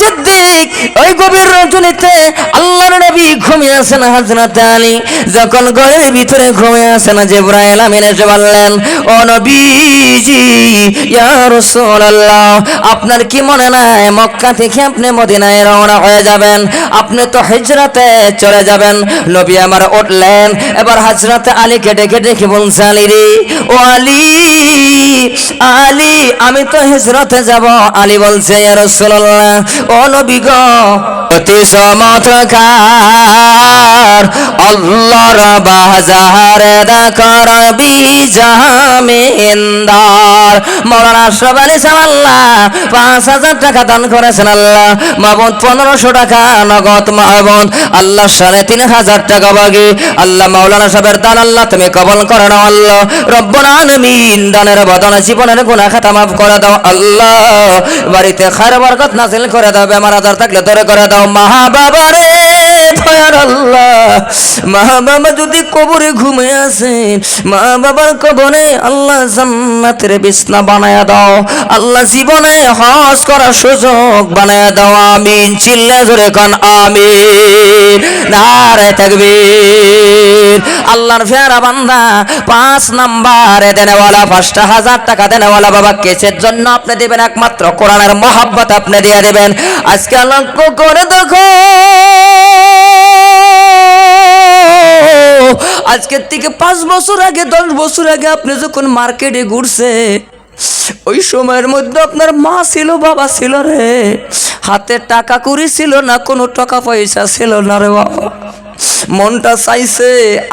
সিদ্দিক ওই গভীর রজনীতে আল্লাহর নবী ঘুমিয়ে আছেন। হযরত আলী যখন ঘরের ভিতরে ঘুমিয়ে আছেন, জিবরাইল আমিন এসে বললেন, ও নবীজি ইয়া রাসূলুল্লাহ, আপনার কি মনে নাই মক্কা থেকে আপনি মদিনায় রওনা হয়ে যাবেন, আপনি তো হিজরতে চলে যাবেন। নবী আমার উঠলেন, এবার হযরত আলীকে ডেকে ডেকে বলছে, আলী রে, ও আলী, আলী আমি তো হিজরতে যাব। আলী বলছে, ইয়া রাসূলুল্লাহ, ও নবী গো, অতি চমৎকার আল্লাহর বাজার দেখার বিজামিনদার মাওলানা আশরাফ আলী সাল্লাল্লাহ 5000 টাকা দান করেছেন আল্লাহ মাহমুদ, 1500 টাকা নগদ মাহমুদ, আল্লাহ 3500 টাকা বাকি আল্লাহ মাওলানা সাহেবের দান আল্লাহ তুমি কবুল করে নাও আল্লাহ রব্বুল আলামিন। দানের বদলে জীবনের গুনাহ খাতা মাফ করে দাও আল্লাহ, বাড়িতে খায়ের বরকত নাযিল করে দাও, বেমার আজার থাকলে দূর করে দাও। মা বাবা রে দয়ার আল্লাহ, মা বাবা যদি কবরে ঘুমে আছেন, মা বাবার কবরে আল্লাহ জান্নাতের বিছনা বানায়া দাও আল্লাহ, জীবনে হজ করার সুযোগ বানায়া দাও। আমিন, চিল্লা জোরে কোন আমিন, নারে তাকবীর। আল্লাহর ফেরা বান্দা 5 নাম্বারে দেনেওয়ালা, 5000 টাকা দেনেওয়ালা বাবা কেসের জন্য আপনি দিবেন, একমাত্র কোরআনের মহব্বত আপনি দিয়ে দিবেন। আজকে লক্ষ্য করে দেখো, আজকের থেকে 5 বছর আগে 10 বছর আগে আপনি যখন মার্কেটে ঘুরছে, ওই সময়ের মধ্যে আপনার মা ছিল, বাবা ছিল রে, হাতে টাকা কুড়ি ছিল না, কোনো টাকা পয়সা ছিল না রে বাবা। মনটা চাইছে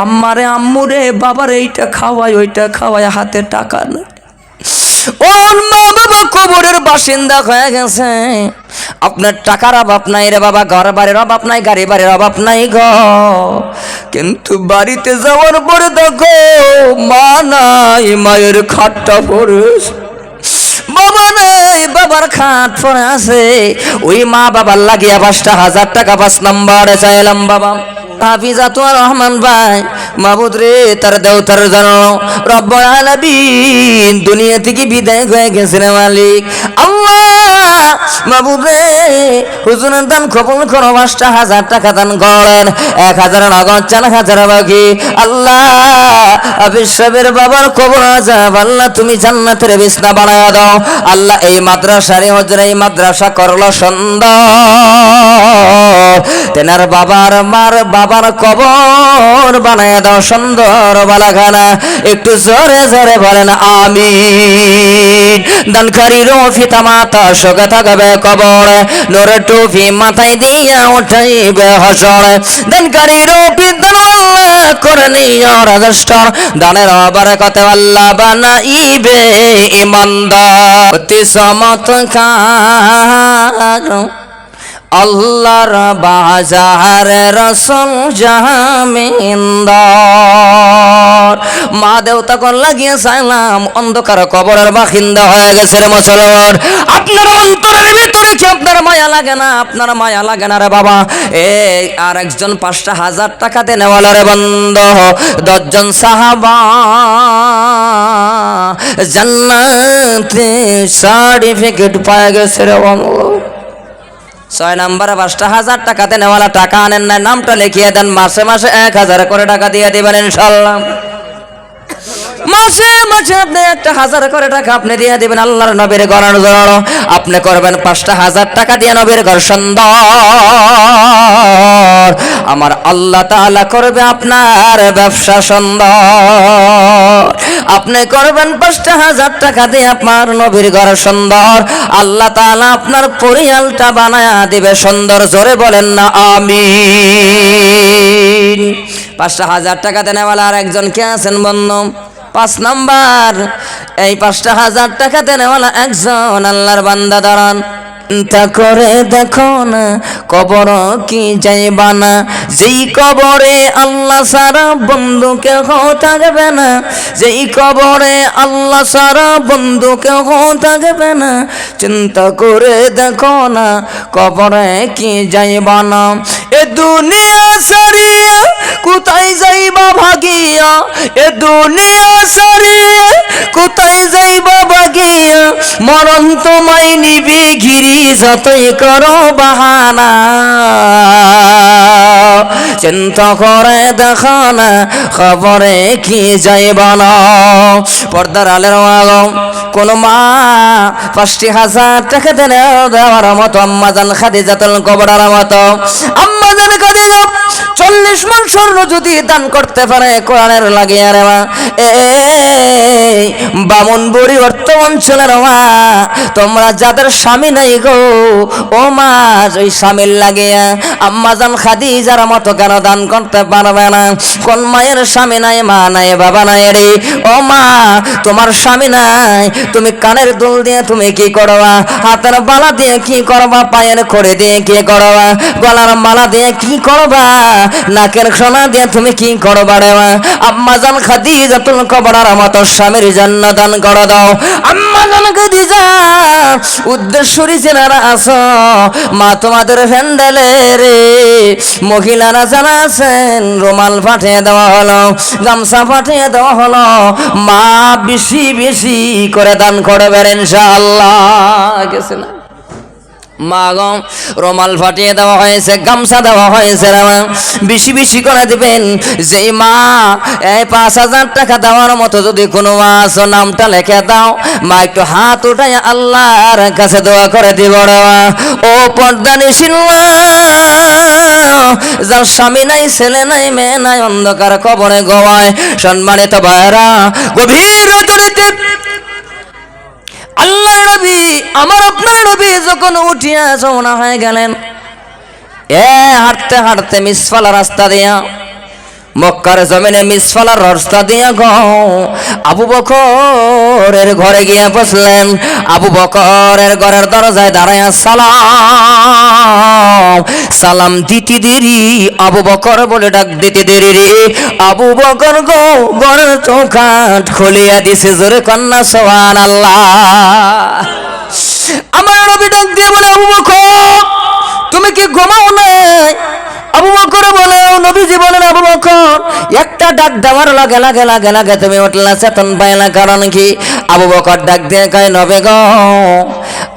আম্মারে আম্মুরে বাবারে এইটা খাওয়াই ওইটা খাওয়াই, হাতে টাকা না। ওর মা বাবা কবরের বাসিন্দা হয়ে গেছে, আপনার টাকার অভাব নাই রে বাবা, ঘর বাড়ির অভাব নাই, গাড়ি বাড়ির অভাব নাই গো, কিন্তু বাড়িতে যাওয়ার পরে দেখো মা নাই, মায়ের খাটটা পড়ে, বাবা নাই, বাবার খাট পড়ে আছে। ওই মা বাবার লাগিয়া 5000 টাকা 5 নম্বরে চাইলাম বাবা। হাফিজাতুর রহমান ভাই, মাহবুদ রে তার দেওতার জানো রব্বুল আলামিন দুনিয়া থেকে বিদায় হয়ে গেছেন মালিক আল্লাহ, মাহবুদ রে হুজুরের দান কবুল করো, 5000 টাকা দান করেন, 1000 নগদ, 4000 বাকি আল্লাহ। হাফিজ সাহেবের বাবার কবর আযাব আল্লাহ তুমি জান্নাতের বিছনা বানায়া দাও আল্লাহ। এই মাদ্রাসার হুজুর এই মাদ্রাসা করলো সুন্দর, তেনার বাবার মার বাবার কবর বানায়া দাও সুন্দর বালাখানা, একটু জোরে জোরে বলেন আমিন। দানকারীর পিতা মাতা সুখে থাকবে কবর, নূরের টুপি মাথায় দিয়া উঠাইবে হাসর, দানকারীর পিতা আল্লাহ করে নিও রাজস্টার, দানের বরকতে আল্লাহ বানাইবে ইমানদার। অতি চমৎকার আল্লাহর বাজার রাসূল জামিনদার, মা দেবতা কোন লাগিয়ে চাইলাম অন্ধকার কবরের বাসিন্দা হয়ে গেছে রে মুসলমান। আপনার অন্তরের ভিতরে কি আপনার মায়া লাগে না? আপনার মায়া লাগে না রে বাবা? এই আর একজন 5000 টাকা দেনেওয়ালা রে বন্ধু, 10 জন সাহাবা জান্নাতে সার্টিফিকেট পায় গেছে রে বন্ধু। 6 নম্বরে 5000 টাকা দেনেওয়ালা, টাকা আনেন না, নামটা লিখিয়ে দেন, মাসে মাসে 1000 করে টাকা দিয়ে দিবেন ইনশাআল্লাহ। মাসে মাসে আপনি 1000 করে টাকা আপনি দিয়ে দিবেন আল্লাহর নবীর ঘরের জন্য। আপনি করবেন 5000 টাকা দিয়ে নবীর ঘর সুন্দর, আমার আল্লাহ তাআলা করবে আপনার ব্যবসা সুন্দর। আপনি করবেন 5000 টাকা দিয়ে আপনার নবীর ঘর সুন্দর, আল্লাহ তাআলা আপনার পরিয়ালটা বানায়া দিবে সুন্দর। জোরে বলেন না আমিন। 5000 টাকা দেনেওয়ালা আর একজন কে আছেন বন্ধু? 5 নাম্বার, এই 5000 টাকা দেনেওয়ালা একজন আল্লাহর বান্দা দাঁড়ান, চিন্তা করে দেখো না কবর কি যাইবা না, যেই কবরে আল্লাহ সারা বন্ধু কেহ থাকবে না, যেই কবরে আল্লাহ সারা বন্ধু কেহ থাকবে না, চিন্তা করে দেখো না কবরে কি যাইবা না। এ দুনিয়া সারিয়া কোথায় যাইবা ভাগিয়া, এ দুনিয়া সারিয়া কোথায় যাইবা ভাগিয়া, মরণ তোমায় নিবি ঘিরি যতই করো বাহানা, চিন্তা করে দেখো না খবরে কি যাইবা না। পর্দার আলের আগম কোন মা ৫০০০ টাকা দেওয়ার মতো আম্মাজান খাদিজাতুল কুবরার মতো, আম্মাজান খাদিজা ৪০ মণ স্বর্ণ যদি দান করতে পারে কোরআনের লাগিয়ে রে মা, এই বামুন বুড়ি অর্থ অঞ্চলের মা, তোমরা যাদের স্বামী নাই গো ও মা, ওই স্বামীর লাগিয়া আম্মাজান খাদিজার মতো কেন দান করতে পারবে না? কোন মায়ের স্বামী নাই, মা নাই, বাবা নাই রে? ও মা, তোমার স্বামী নাই, তুমি কানের দুল দিয়ে তুমি কি করবা, হাতের বালা দিয়ে কি করবা, পায়ের খড়ি দিয়ে কি করবা, গলার মালা দিয়ে কি করবা, নাকের সোনা দিয়ে তুমি কি করবা রে মা? আম্মাজান খাদিজাতুল কুবরার মতো স্বামীর জন্য দান করে দাও। আম্মাজান খাদিজা উদ্দেশ্যরী যারা আছো মা, তোমাদের প্যান্ডেলে রে মহিলারা যারা আছেন রুমাল পাঠিয়ে দেওয়া হলো, গামছা পাঠিয়ে দেওয়া হলো, মা বেশি বেশি করে দান করবেন ইনশাআল্লাহ। গেছে না মা গো, রুমাল ফাটিয়ে দেওয়া হয়েছে, গামছা দেওয়া হয়েছে, বেশি বেশি করে দিবেন। যেই মা এই ৫০০০ টাকা দেওয়ার মতো যদি কোনো মা আছো, নামটা লিখে দাও মা, একটু হাত উঠাই আল্লাহর কাছে দোয়া করে দিব রে মা। ও পর্দানিশীল মা, যার স্বামী নাই, ছেলে নাই, মেয়ে নাই, অন্ধকার কবরে গোয়ায়, সম্মানিত ভাইরা, গভীর রজনীতে আল্লাহ নবী, আমার আপনার নবী যখন উঠিয়া রওনা হয়ে গেলেন, হাঁটতে হাঁটতে মিসফালা রাস্তা দিয়া, মক্কার জমিনে মিসফালার রাস্তা দিয়া গো আবু বকরের ঘরে গিয়ে বসলেন। আবু বকরের ঘরের দরজায় দাঁড়ায় সালাম সালাম দিতে দেরি, আবু বকর বলে ডাক দিতে দেরি রে, আবু বকর গো ঘরের চৌকাঠ খুলিয়া দিছে, জোরে কন্যা সুবহানাল্লাহ। আমার নবী ডাক দিয়ে বলে, আবু বকর তুমি কি ঘুমাও নাই? আবু বকর বলে, নবীজি বলেন, আবু বকর একটা ডাক দেওয়ার লাগে লাগে লাগে লাগে তুমি উঠলা, চেতন পাইলা, কারণ কি? আবু বকর ডাক দিয়ে কয়, নবী গো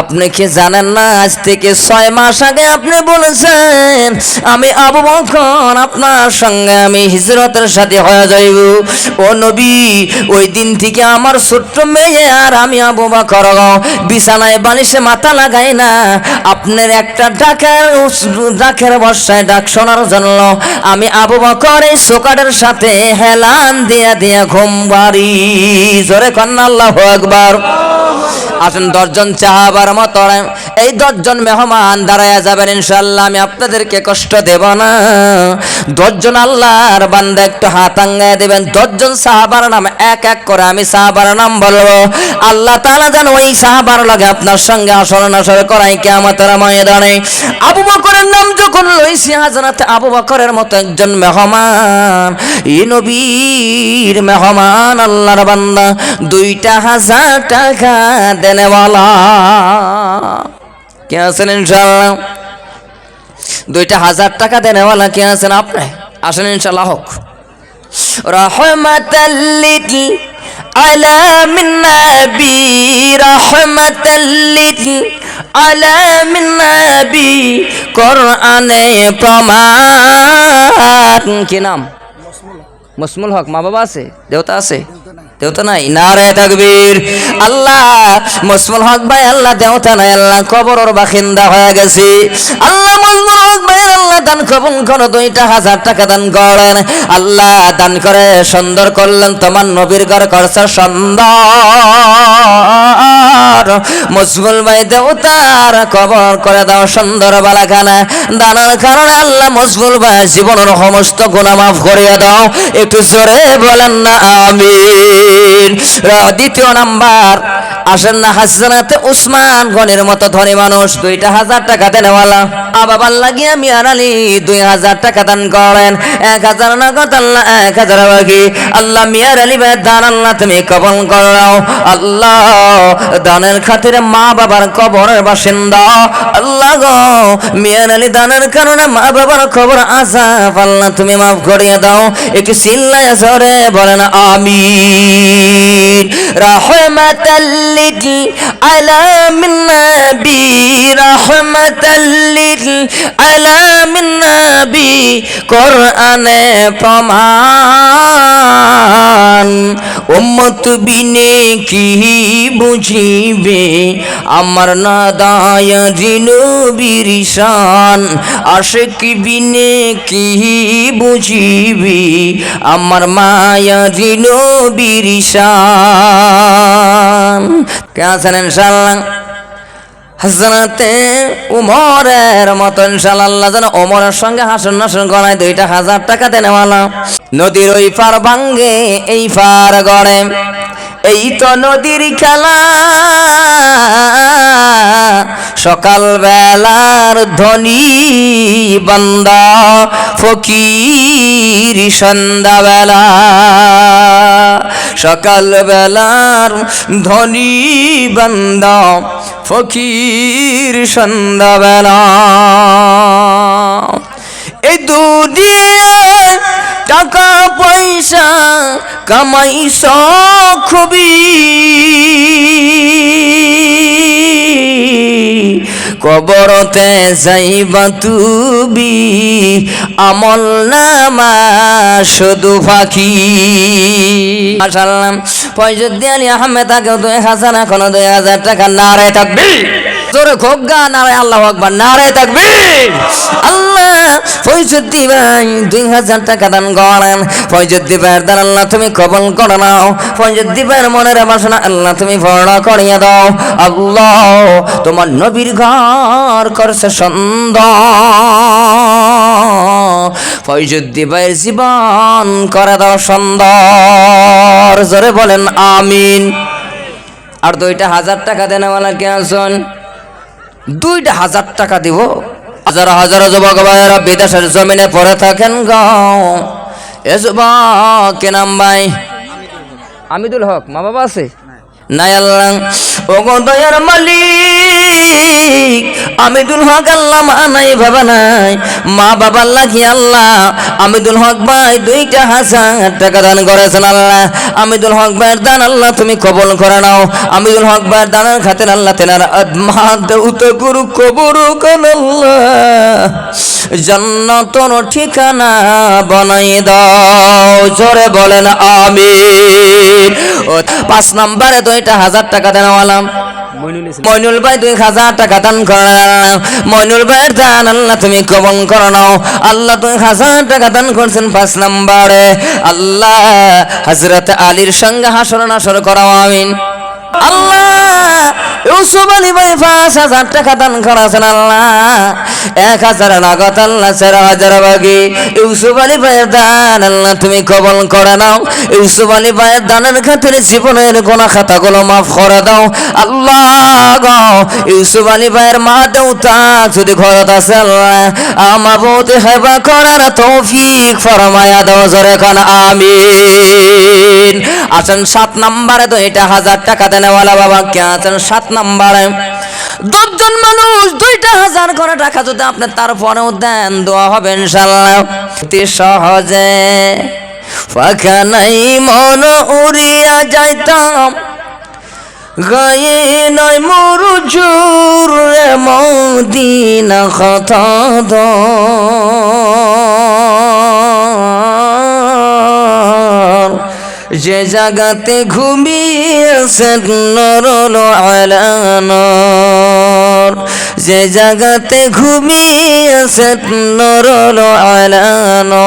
আপনি কি জানেন না, আজ থেকে ৬ মাস আগে আপনি বলেছেন আমি আবু বকর আপনার সঙ্গে আমি হিজরতের সাথে হয়ে যাইব। ও নবী, ওই দিন থেকে আমার ছোট্ট মেয়ে আর আমি আবু বকর বিছানায় বালিশে মাথা লাগাই না, আপনার একটা ডাকের বর্ষায় ডাক শোনার জন্য আমি আবু বকর এই সোকাটের সাথে হেলান দিয়া দিয়া ঘুম বাড়ি। জোরে কন্যা আল্লাহু আকবার। আসেন ১০ জন সাহাবার মতো এই ১০ জন মেহমান দাঁড়ায়া যাবেন ইনশাআল্লাহ, আমি আপনাদেরকে কষ্ট দেব না। ১০ জন আল্লাহর বান্দা একটু হাত আঙ্গায় দেবেন। ১০ জন সাহাবার নাম এক এক করে আমি সাহাবার নাম বলবো, আল্লাহ তাআলা যেন ওই সাহাবার লাগে আপনার সঙ্গে আসর নাসর করাই কিয়ামতের ময়দানে। আবু বকরের নাম যখন লইছি, হযরত আবু বকরের মতো একজন মেহমান, এই নবীর মেহমান আল্লাহর বান্দা, ২,০০০ টাকা দেনেওয়ালা কে আছেন ইনশাআল্লাহ? ২,০০০ টাকা দেনেওয়ালা কে আছেন? আপনি আসেন ইনশাআল্লাহ। হোক রাহমাতাল লিল আলামিন নবী, রাহমাতাল লিল আলামিন নবী, কোরআনে প্রমাণ। কি নাম? মসমুল হক। মা বাবা আছে? দেবতা আছে? দেবতা নাই? নারে তাকবীর। আল্লাহ মসমুল হক ভাই, আল্লাহ দেবতা নাই, আল্লাহ কবরের বাসিন্দা হয়ে গেছে। আল্লাহ মসমুল হক ভাই, আল্লাহ দান কবুল করো, ২,০০০ টাকা দান করেন। আল্লাহ দান করে সুন্দর করলেন, তোমার নবীর ঘর করছে সুন্দর। মসমুল ভাই দেবতার কবর করে দাও সুন্দর বালাখানা, দানের কারণে আল্লাহ মসমুল ভাই জীবনের সমস্ত গুনাহ মাফ করিয়া দাও। একটু জোরে বলেন না আমিন। দ্বিতীয় নাম্বার আসেন না হাসনাতে উসমান গনির মতো ধনী মানুষ, ২,০০০ টাকা দেনেওয়ালা, বাবার লাগিয়া মিয়ার আলী 2000 টাকা দান করেন, 1000 নগদ আল্লাহ 1000 বাকি আল্লাহ মিয়ার আলী ভাইয়ের দান আল্লাহ তুমি কবুল করো আল্লাহ। দানের খাতিরে মা বাবার কবরের বাসিন্দা আল্লাহ গো, মিয়ার আলী দানের কারণে মা বাবার কবর আযাব আল্লাহ তুমি মাফ করিয়ে দাও। একটু চিল্লায়া জোরে বলেন আমিন। রাহমাতাল লিল আলামিন নবী, রাহমাতাল লিল আলামিন নবী, কোরআনে প্রমাণ। উম্মত বিনে কি বুঝিবে আমার নাদায়ারি নবীর শান, আশিক বিনে কি বুঝিবে আমার মায়ারি নবীর শান। কে আছেন ইনশাআল্লাহ? হযরতে উমরের মতো ইনশাআল্লাহ যেন ওমরের সঙ্গে হাসন নাসন গড়ায় 2000 টাকা দেনেওয়ালা। নদীর ওই পার ভাঙ্গে এই পার গড়ে, এই তো নদীর খেলা। সকাল বেলার ধনী বান্দা ফকির সন্ধ্যা বেলা, সকাল বেলার ধনী বান্দা ফকির সন্ধ্যা বেলা। এই দুনিয়ায় টাকা পয়সা কামাইছ খুবই, কবরতে যাইবা তুমি আমল নামা শুধু ফাঁকি। মাশাআল্লাহ ফয়জুদ্দিন আলী আহমেদ আগেও 2000 এখনো 2000 টাকা। নারে তাকবীর, জোরে খোগা নারে আল্লাহু আকবার, নারে তাকবীর। আল্লাহ ফয়জুদ্দিন ভাই 2000 টাকা দান করেন। ফয়জুদ্দিন ভাইয়ের দান আল্লাহ তুমি কবুল করে নাও। ফয়জুদ্দিন ভাইয়ের মনের বাসনা আল্লাহ তুমি পূর্ণ করিয়ে দাও আল্লাহ। তোমার নবীর ঘর করছে সুন্দর, ফয়জুদ্দিন ভাইয়ের জীবন করে দাও সুন্দর। জোরে বলেন আমিন। আর 2000 টাকা দেনেওয়ালা কে আছেন? 2000 টাকা দিব। হাজার হাজার যুবক ভাইয়েরা বিদেশের জমিনে পড়ে থাকেন গো। এ যুবক কে নাম ভাই? আমিদুল হক। মা বাবা আছে নাই? আল্লাহ ও গো দয়ার মালিক, আমিদুল হক আল্লাহ মা নাই বাবা নাই, মা বাবা লাগি আল্লাহ আমিদুল হক ভাই 2000 টাকা দান করেছেন আল্লাহ। আমিদুল হক ভাইয়ের দান আল্লাহ তুমি কবুল করে নাও। আমিদুল হক ভাইয়ের দানের খাতির আল্লাহ তেনার আদমাত গুরু কবর কোন আল্লাহ জান্নাতুর ঠিকানা বানাই দাও। জোরে বলেন আমিন। 5 নম্বরে 2000 টাকা দেনওয়ালা মইনুল ভাই 2000 টাকা দান করেন। মইনুল ভাইয়ের দান আল্লাহ তুমি কবুল করে নাও আল্লাহ। 2000 টাকা দান করছেন 5 নম্বরে। আল্লাহ হযরত আলীর সঙ্গে হাসর নাসর করাও আমিন। আল্লাহ ইউসুফ আলী ভাই 5000 টাকা দান করেছেন আল্লাহ। 1000 নগদ আল্লাহ 4000 বাকি। ইউসুফ আলী ভাইয়ের দান আল্লাহ তুমি কবুল করে নাও। ইউসুফ আলী ভাইয়ের দানের খাতিরে জীবনের গুনাহ খাতাগুলো মাফ করে দাও আল্লাহ গো। ইউসুফ আলী ভাইয়ের মা দেউতা যদি ঘরত আছে আল্লাহ আমার বউতে হেবা করার তৌফিক ফরমায়া দাও। জোরে কোন আমিন। আসেন 7 নম্বরে 2000 টাকা দেনেওয়ালা বাবা কে আছেন? 7 নম্বরে 10 জন মানুষ 2000 করে টাকা যদি আপনি তারপরেও দেন দোয়া হবে ইনশাআল্লাহ অতি সহজে। ফাঁকা নাই মন উড়িয়া যাইতাম, গায়ে নয় মরুজুর মদিনা কথা যে জাগাতে ঘুমিয়েছেন নরল আলানর, যে জাগাতে ঘুমিয়েছেন নরল আলানর।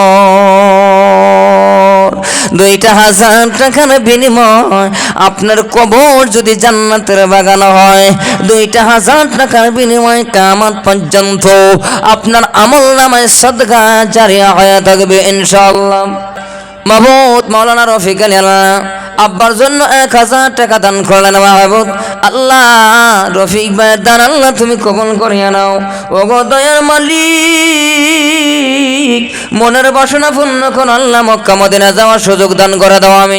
2000 টাকার বিনিময় আপনার কবর যদি জান্নাতের বাগান হয়, 2000 টাকার বিনিময় কিয়ামত পর্যন্ত আপনার আমল নামায় সদকা জারিয়া হয়ে থাকবে ইনশাআল্লাহ। মাহবুব মাওলানা রফিক আলী আল্লাহ আব্বার জন্য 1000 টাকা দান করলেন মাহবুব আল্লাহ রফিক ভাইয়ের দান আল্লাহ তুমি কবুল করিয়া নাও ওগো দয়ার মালিক মনের বাসনা পূর্ণ করো আল্লাহ মক্কা মদিনা যাওয়ার সুযোগ দান করে দাও আমি